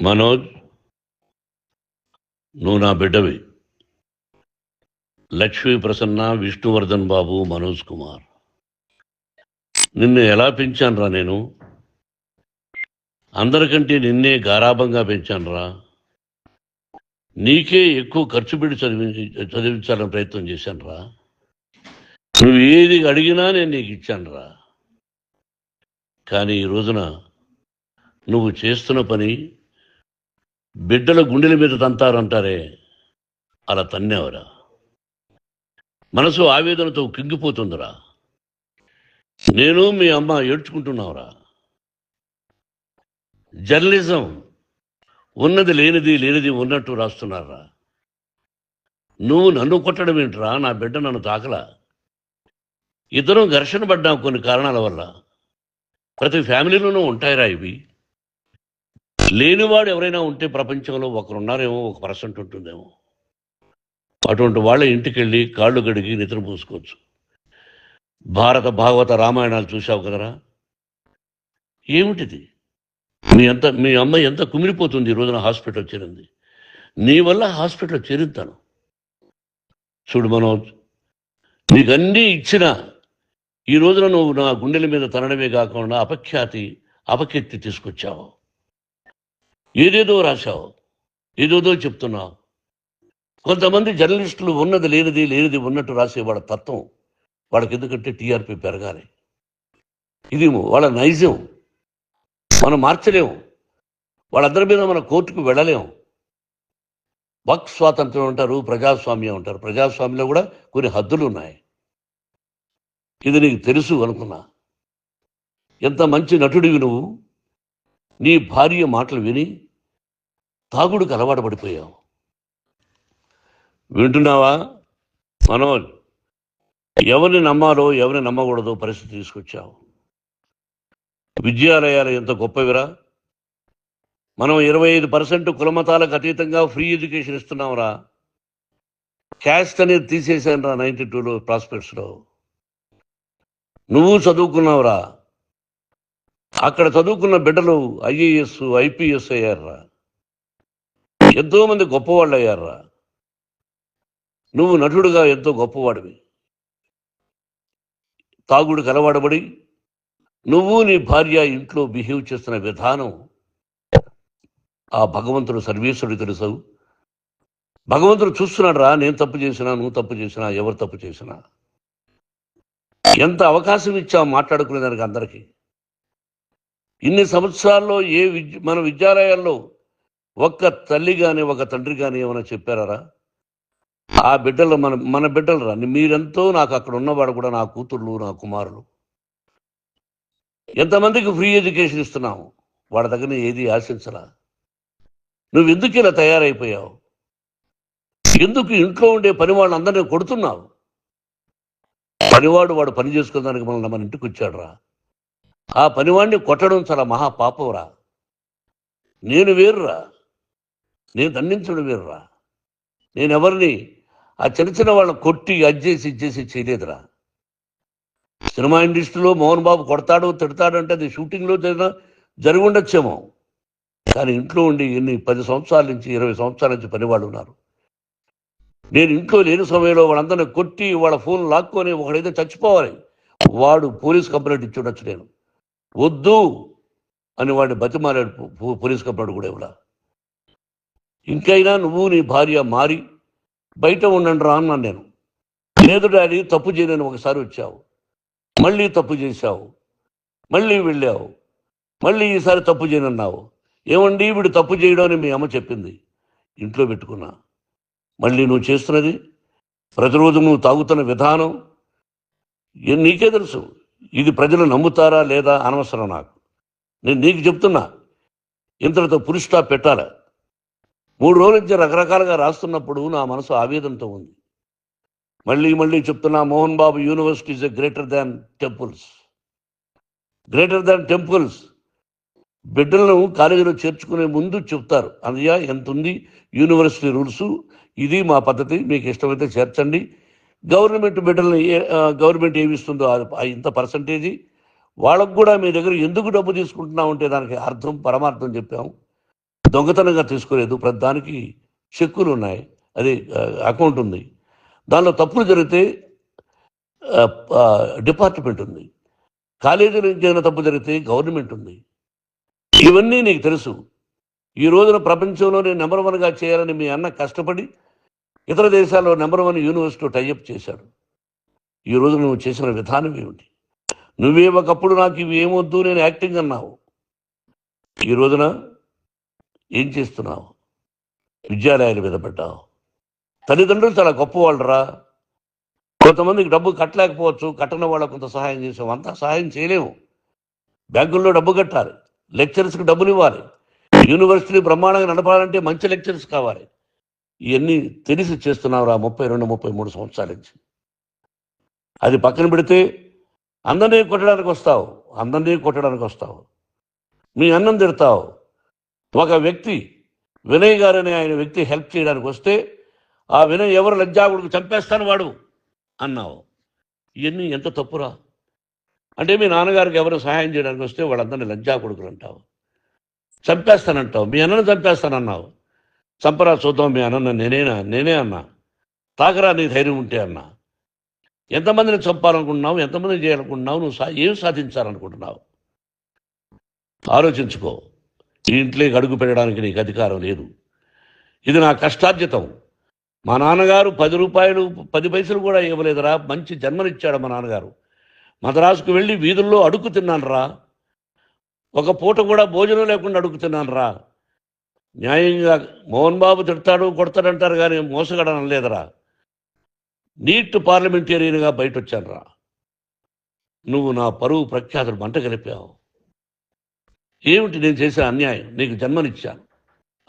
మనోజ్, నువ్వు నా బిడ్డవి. లక్ష్మీ ప్రసన్న, విష్ణువర్ధన్ బాబు, మనోజ్ కుమార్. నిన్ను ఎలా పెంచానురా నేను? అందరికంటే నిన్నే గారాభంగా పెంచానురా. నీకే ఎక్కువ ఖర్చు పెట్టి చదివించాలని ప్రయత్నం చేశానురా. నువ్వు ఏది అడిగినా నేను నీకు ఇచ్చానురా. కానీ ఈ రోజున నువ్వు చేస్తున్న పని బిడ్డల గుండెల మీద తంతారంటారే, అలా తన్నేవరా. మనసు ఆవేదనతో కింగిపోతుందిరా. నేను మీ అమ్మ ఏడ్చుకుంటున్నావురా. జర్నలిజం ఉన్నది లేనిది, లేనిది ఉన్నట్టు రాస్తున్నారా. నువ్వు నన్ను కొట్టడం ఏంట్రా? నా బిడ్డ నన్ను తాకలా. ఇద్దరం ఘర్షణ పడ్డాం కొన్ని కారణాల వల్ల. ప్రతి ఫ్యామిలీలోనూ ఉంటాయిరా ఇవి. లేనివాడు ఎవరైనా ఉంటే ప్రపంచంలో ఒకరున్నారేమో, 1% ఉంటుందేమో. అటువంటి వాళ్ళ ఇంటికి వెళ్ళి కాళ్ళు గడిగి నిద్ర పూసుకోవచ్చు. భారత భాగవత రామాయణాలు చూశావు కదరా. ఏమిటిది? మీ అమ్మ ఎంత కుమిలిపోతుంది ఈ రోజున హాస్పిటల్ చేరింది. నీ వల్ల హాస్పిటల్ చేరుతాను. చూడు మనోజ్, నీకన్నీ ఇచ్చిన ఈ రోజున నువ్వు నా గుండెల మీద తనడమే కాకుండా అపకీర్తి తీసుకొచ్చావు. ఏదేదో రాశావు, ఏదేదో చెప్తున్నావు. కొంతమంది జర్నలిస్టులు ఉన్నది లేనిది, లేనిది ఉన్నట్టు రాసేవాళ్ళ తత్వం వాళ్ళకి. ఎందుకంటే టీఆర్పీ పెరగాలి. ఇది వాళ్ళ నైజం. మనం మార్చలేము. వాళ్ళందరి మీద మన కోర్టుకు వెళ్ళలేము. వాక్ స్వాతంత్రం అంటారు, ప్రజాస్వామ్యం అంటారు. ప్రజాస్వామ్యంలో కూడా కొన్ని హద్దులు ఉన్నాయి. ఇది నీకు తెలుసు అనుకున్నా. ఎంత మంచి నటుడివి నువ్వు. నీ భార్య మాటలు విని తాగుడికి అలవాటు పడిపోయావు. వింటున్నావా మనోజ్? ఎవరిని నమ్మాలో ఎవరిని నమ్మకూడదో పరిస్థితి తీసుకొచ్చావు. విద్యాలయాలు ఎంత గొప్పవిరా. మనం 25% కులమతాలకు అతీతంగా ఫ్రీ ఎడ్యుకేషన్ ఇస్తున్నాంరా. క్యాస్ట్ అనేది తీసేశాను రా 92లో ప్రాస్పెక్ట్స్లో. నువ్వు చదువుకున్నావురా. అక్కడ చదువుకున్న బిడ్డలు IAS, IPS అయ్యారా. ఎంతోమంది గొప్పవాళ్ళు అయ్యారా. నువ్వు నటుడుగా ఎంతో గొప్పవాడివి. తాగుడికి అలవాడబడి నువ్వు నీ భార్య ఇంట్లో బిహేవ్ చేస్తున్న విధానం ఆ భగవంతుడు సర్వేశ్వరుడు తెలుసు. భగవంతుడు చూస్తున్నాడు రా. నేను తప్పు చేసినా, నువ్వు తప్పు చేసినా, ఎవరు తప్పు చేసినా. ఎంత అవకాశం ఇచ్చావు మాట్లాడుకునేదానికి అందరికీ. ఇన్ని సంవత్సరాల్లో మన విద్యాలయాల్లో ఒక్క తల్లి కానీ ఒక తండ్రి కానీ ఏమైనా చెప్పారా? ఆ బిడ్డలు మన బిడ్డలు రా. మీరెంతో నాకు అక్కడ ఉన్నవాడు కూడా నా కూతుర్లు, నా కుమారులు. ఎంతమందికి ఫ్రీ ఎడ్యుకేషన్ ఇస్తున్నావు. వాడి దగ్గర ఏది ఆశించరా. నువ్వు ఎందుకు ఇలా తయారైపోయావు? ఎందుకు ఇంట్లో ఉండే పని వాళ్ళందరినీ కొడుతున్నావు? పనివాడు వాడు పని చేసుకోవడానికి మన ఇంటికి వచ్చాడు రా. ఆ పనివాడిని కొట్టడం చాలా మహాపాపంరా. నేను వేరురా. నేను దండించడం వేరురా. నేను ఎవరిని ఆ చిన్న వాళ్ళని కొట్టి ఇచ్చేసి చేయలేదురా. సినిమా ఇండస్ట్రీలో మోహన్ బాబు కొడతాడు, తిడతాడు అంటే అది షూటింగ్లో జరిగి ఉండొచ్చేమో. కానీ ఇంట్లో ఉండి 10 సంవత్సరాల నుంచి 20 సంవత్సరాల నుంచి పనివాళ్ళు ఉన్నారు. నేను ఇంట్లో లేని సమయంలో వాళ్ళందరినీ కొట్టి వాళ్ళ ఫోన్ లాక్కొని ఒకడైతే చచ్చిపోవాలి. వాడు పోలీస్ కంప్లైంట్ ఇచ్చి ఉండొచ్చు. నేను వద్దు అని వాడిని బతిమాలాడు. పోలీస్ కంప్లైంట్ కూడా ఇవ్వలా. ఇంకైనా నువ్వు నీ భార్య మారి బయట ఉండండి రా అన్నాను నేను. లేదు డాడీ, తప్పు చేయలేని ఒకసారి వచ్చావు, మళ్ళీ తప్పు చేశావు, మళ్ళీ వెళ్ళావు, మళ్ళీ ఈసారి తప్పు చేయనన్నావు. ఏమండి వీడు తప్పు చేయడం అని మీ అమ్మ చెప్పింది. ఇంట్లో పెట్టుకున్నా. మళ్ళీ నువ్వు చేస్తున్నది, ప్రతిరోజు నువ్వు తాగుతున్న విధానం నీకే తెలుసు. ఇది ప్రజలు నమ్ముతారా లేదా అనవసరం నాకు. నేను నీకు చెప్తున్నా, ఇంతటితో పులి స్టాప్ పెట్టాలి. 3 రోజుల నుంచి రకరకాలుగా రాస్తున్నప్పుడు నా మనసు ఆవేదనతో ఉంది. మళ్ళీ చెప్తున్నా, Mohan Babu university is greater than temples. Greater than temples. బిడ్డలను కాలేజీలో చేర్చుకునే ముందు చెప్తారు, అన్నయ్య ఎంత ఉంది యూనివర్సిటీ రూల్స్, ఇది మా పద్ధతి, మీకు ఇష్టమైతే చేర్చండి. గవర్నమెంట్ బిడ్డల్ని గవర్నమెంట్ ఏమిస్తుందో ఇంత పర్సంటేజీ వాళ్ళకు కూడా మీ దగ్గర ఎందుకు డబ్బు తీసుకుంటున్నామంటే దానికి అర్థం పరమార్థం చెప్పాము. దొంగతనంగా తీసుకోలేదు, ప్రతి దానికి చెక్కులు ఉన్నాయి, అది అకౌంట్ ఉంది. దానిలో తప్పులు జరిగితే డిపార్ట్మెంట్ ఉంది, కాలేజీలో ఏదైనా తప్పు జరిగితే గవర్నమెంట్ ఉంది. ఇవన్నీ నీకు తెలుసు. ఈ రోజున ప్రపంచంలోనే నెంబర్ 1గా చేయాలని మీ అన్న కష్టపడి ఇతర దేశాల్లో నెంబర్ 1 యూనివర్సిటీ టైఅప్ చేశాడు. ఈ రోజు నువ్వు చేసిన విధానం ఏమిటి? నువ్వే ఒకప్పుడు నాకు ఇవి ఏమొద్దు, నేను యాక్టింగ్ అన్నావు. ఈ రోజున ఏం చేస్తున్నావు? విద్యాలయాల మీద పడ్డావు. తల్లిదండ్రులు చాలా గొప్పవాళ్ళరా. కొంతమందికి డబ్బు కట్టలేకపోవచ్చు, కట్టని వాళ్ళకు కొంత సహాయం చేసాం, అంతా సహాయం చేయలేము. బ్యాంకుల్లో డబ్బు కట్టాలి, లెక్చరర్స్కి డబ్బులు ఇవ్వాలి, యూనివర్సిటీ బ్రహ్మాండంగా నడపాలంటే మంచి లెక్చరర్స్ కావాలి. ఇవన్నీ తెలిసి చేస్తున్నావురా 32-33 సంవత్సరాల నుంచి. అది పక్కన పెడితే అందరినీ కొట్టడానికి వస్తావు, మీ అన్నం తిడతావు. ఒక వ్యక్తి వినయ్ గారని ఆయన వ్యక్తి హెల్ప్ చేయడానికి వస్తే ఆ వినయ్ ఎవరు లజ్జాగుడికి చంపేస్తాను వాడు అన్నావు. ఇవన్నీ ఎంత తప్పురా? అంటే మీ నాన్నగారికి ఎవరు సహాయం చేయడానికి వస్తే వాళ్ళందరినీ లజ్జాగుడుకులు అంటావు, చంపేస్తానంటావు. మీ అన్నను చంపేస్తానన్నావు. చంపరా చూద్దాం మీ అన్న, నేనే అన్నా. తాకరా నీ ధైర్యం ఉంటే అన్నా. ఎంతమందిని చంపాలనుకుంటున్నావు, ఎంతమందిని చేయాలనుకుంటున్నావు, నువ్వు ఏం సాధించాలనుకుంటున్నావు? ఆలోచించుకో. ఈ ఇంట్లోకి అడుగు పెట్టడానికి నీకు అధికారం లేదు. ఇది నా కష్టార్జితం. మా నాన్నగారు 10 రూపాయలు 10 పైసలు కూడా ఇవ్వలేదురా. మంచి జన్మనిచ్చాడు మా నాన్నగారు. మద్రాసుకు వెళ్ళి వీధుల్లో అడుగు తిన్నాను రా. ఒక పూట కూడా భోజనం లేకుండా అడుగు తిన్నాను రా. న్యాయంగా మోహన్ బాబు తిడతాడు కొడతాడంటారు కానీ మోసగడనం లేదురా. నీట్ పార్లమెంటేరియన్గా బయట వచ్చాను రా. నువ్వు నా పరువు ప్రఖ్యాతులు మంట కలిపావు. ఏమిటి నేను చేసిన అన్యాయం? నీకు జన్మనిచ్చాను,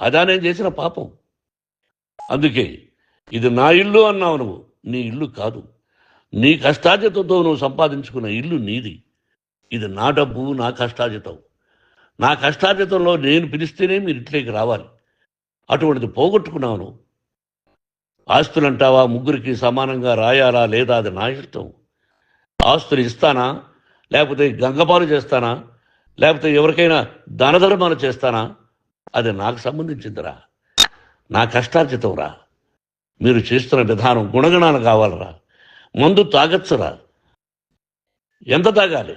అదా నేను చేసిన పాపం. అందుకే ఇది నా ఇల్లు అన్నావు. నువ్వు నీ ఇల్లు కాదు, నీ కష్టార్జితంతో నువ్వు సంపాదించుకున్న ఇల్లు నీది. ఇది నా డబ్బు, నా కష్టార్జితం. నా కష్టార్జితంలో నేను పిలిస్తేనే మీరు ఇంట్లోకి రావాలి. అటువంటిది పోగొట్టుకున్నావు నువ్వు. ఆస్తులు అంటావా, ముగ్గురికి సమానంగా రాయాలా లేదా అది నా ఇష్టం. ఆస్తులు ఇస్తానా, లేకపోతే గంగపాలు చేస్తానా, లేకపోతే ఎవరికైనా దానధర్మాలు చేస్తానా, అది నాకు సంబంధించిందిరా. నా కష్టార్జితం రా. మీరు చేస్తున్న విధానం గుణగణాలు కావాలరా. మందు తాగచ్చురా. ఎంత తాగాలి?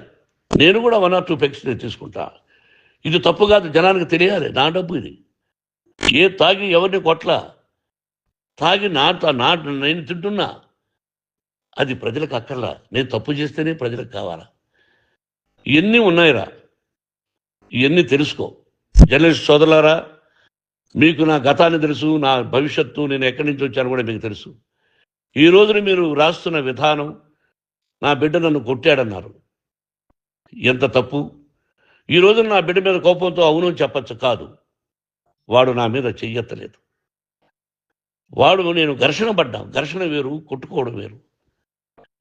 నేను కూడా 1 or 2 పెగ్స్ తీసుకుంటా. ఇది తప్పు కాదు, జనానికి తెలియాలి. నా డబ్బు ఇది. ఏ తాగి ఎవరిని కొట్లా, తాగి నేను తింటున్నా. అది ప్రజలకు అక్కర్లా. నేను తప్పు చేస్తేనే ప్రజలకు కావాలా. ఇవన్నీ ఉన్నాయిరా, ఇవన్నీ తెలుసుకో. జర్నలిస్ట్ సోదరులారా, మీకు నా గతాన్ని తెలుసు, నా భవిష్యత్తు, నేను ఎక్కడి నుంచి వచ్చాను కూడా మీకు తెలుసు. ఈ రోజున మీరు రాస్తున్న విధానం, నా బిడ్డ నన్ను కొట్టాడన్నారు, ఎంత తప్పు. ఈ రోజున నా బిడ్డ మీద కోపంతో అవును చెప్పచ్చు, కాదు. వాడు నా మీద చెయ్యెత్తలేదు. నేను ఘర్షణ పడ్డాం. ఘర్షణ వేరు, కొట్టుకోవడం వేరు.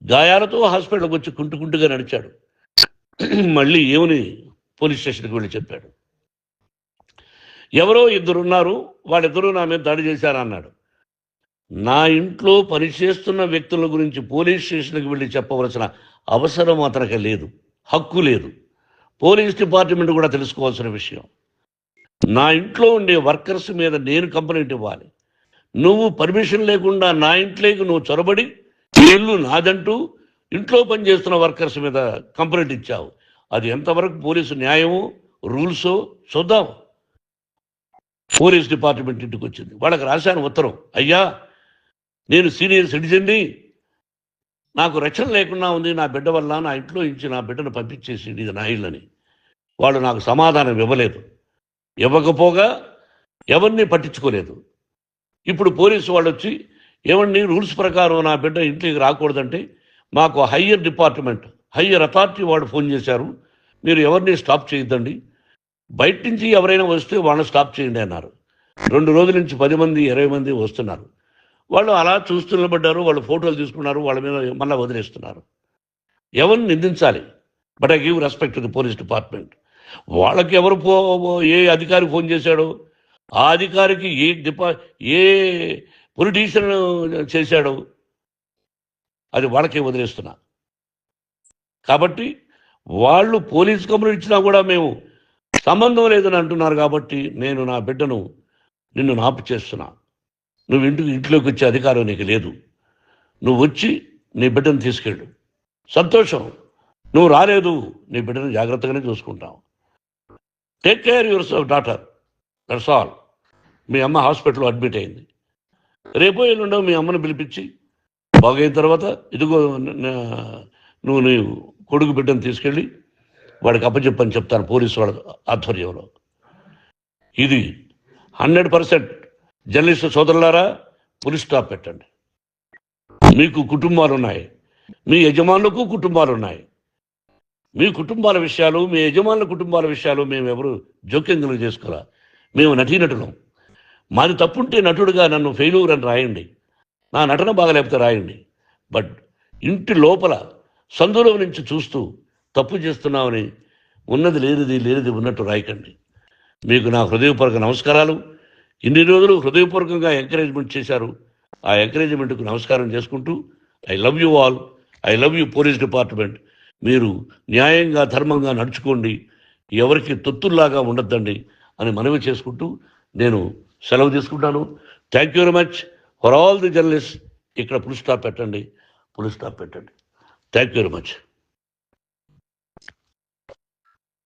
గాయాలతో హాస్పిటల్కి వచ్చి కుంటుకుంటుగా నడిచాడు. మళ్ళీ ఏమని పోలీస్ స్టేషన్కి వెళ్ళి చెప్పాడు. ఎవరో 2 ఉన్నారు, వాళ్ళిద్దరూ నా మీద దాడి చేశారన్నాడు. నా ఇంట్లో పనిచేస్తున్న వ్యక్తుల గురించి పోలీస్ స్టేషన్కి వెళ్ళి చెప్పవలసిన అవసరం అతనికి లేదు, హక్కు లేదు. పోలీస్ డిపార్ట్మెంట్ కూడా తెలుసుకోవాల్సిన విషయం. నా ఇంట్లో ఉండే వర్కర్స్ మీద నేను కంప్లైంట్ ఇవ్వాలి. నువ్వు పర్మిషన్ లేకుండా నా ఇంట్లోకి నువ్వు చొరబడి ఇల్లు నాదంటూ ఇంట్లో పనిచేస్తున్న వర్కర్స్ మీద కంప్లైంట్ ఇచ్చావు. అది ఎంతవరకు పోలీసు న్యాయమో రూల్సో చూద్దాం. పోలీస్ డిపార్ట్మెంట్ ఇంటికి వచ్చింది. వాళ్ళకి రాశాను ఉత్తరం, అయ్యా నేను సీనియర్ సిటిజన్ని, నాకు రక్షణ లేకుండా ఉంది, నా బిడ్డ వల్ల నా ఇంట్లో నుంచి నా బిడ్డను పంపించేసి ఇది నా ఇల్లని. వాళ్ళు నాకు సమాధానం ఇవ్వలేదు. ఇవ్వకపోగా ఎవరిని పట్టించుకోలేదు. ఇప్పుడు పోలీసు వాళ్ళు వచ్చి ఏమండి రూల్స్ ప్రకారం నా బిడ్డ ఇంట్లోకి రాకూడదంటే మాకు హయ్యర్ డిపార్ట్మెంట్, హయ్యర్ అథారిటీ వాళ్ళు ఫోన్ చేశారు, మీరు ఎవరిని స్టాప్ చేయొద్దండి, బయట నుంచి ఎవరైనా వస్తే వాళ్ళని స్టాప్ చేయండి అన్నారు. 2 రోజుల నుంచి 10 మంది 20 మంది వస్తున్నారు. వాళ్ళు అలా చూస్తూ నిలబడ్డారు, వాళ్ళు ఫోటోలు తీసుకున్నారు, వాళ్ళ మీద మళ్ళీ వదిలేస్తున్నారు. ఎవరిని నిందించాలి? But I give respect to the police department. వాళ్ళకి ఎవరు ఏ అధికారి ఫోన్ చేశాడో, ఆ అధికారికి ఏ పొలిటీషియన్ చేశాడో అది వాళ్ళకే వదిలేస్తున్నా. కాబట్టి వాళ్ళు పోలీస్ కంప్లైంట్ ఇచ్చినా కూడా మేము సంబంధం లేదని అంటున్నారు కాబట్టి నేను నా బిడ్డను నిన్ను నాపు చేస్తున్నా. నువ్వు ఇంట్లోకి వచ్చే అధికారం నీకు లేదు. నువ్వు వచ్చి నీ బిడ్డను తీసుకెళ్ళు. సంతోషం. నువ్వు రాలేదు, నీ బిడ్డను జాగ్రత్తగానే చూసుకుంటావు. Take care your daughter, that's all. మీ అమ్మ హాస్పిటల్లో అడ్మిట్ అయింది. రేపో ఎల్లుండో మీ అమ్మను పిలిపించి బాగైన తర్వాత ఇదిగో నువ్వు నీ కొడుకు బిడ్డను తీసుకెళ్ళి వాడికి అప్పచెప్పని చెప్తాను పోలీసు వాళ్ళ ఆధ్వర్యంలో. ఇది 100% జర్నలిస్టు సోదరులారా, పులి స్టాప్ పెట్టండి. మీకు కుటుంబాలు ఉన్నాయి, మీ యజమానులకు కుటుంబాలు ఉన్నాయి. మీ కుటుంబాల విషయాలు, మీ యజమానుల కుటుంబాల విషయాలు మేము ఎవరు జోక్యం కలుగు చేసుకోవాలా. మేము నటీనటులం. మాది తప్పుంటే నటుడుగా నన్ను ఫెయిల్యూర్ అని రాయండి, నా నటన బాగలేకపోతే రాయండి. బట్ ఇంటి లోపల సందులో నుంచి చూస్తూ తప్పు చేస్తున్నామని ఉన్నది లేనిది లేనిది ఉన్నట్టు రాయకండి. మీకు నా హృదయపూర్వక నమస్కారాలు. ఇన్ని రోజులు హృదయపూర్వకంగా ఎంకరేజ్మెంట్ చేశారు. ఆ ఎంకరేజ్మెంట్కు నమస్కారం చేసుకుంటూ I love you all. I love you police department. మీరు న్యాయంగా ధర్మంగా నడుచుకోండి, ఎవరికి తొత్తుల్లాగా ఉండొద్దండి అని మనవి చేసుకుంటూ నేను సెలవు తీసుకుంటాను. Thank you very much for all the journalist. ఇక్కడ పులి స్టాప్ పెట్టండి, పులి స్టాప్ పెట్టండి. Thank you very much.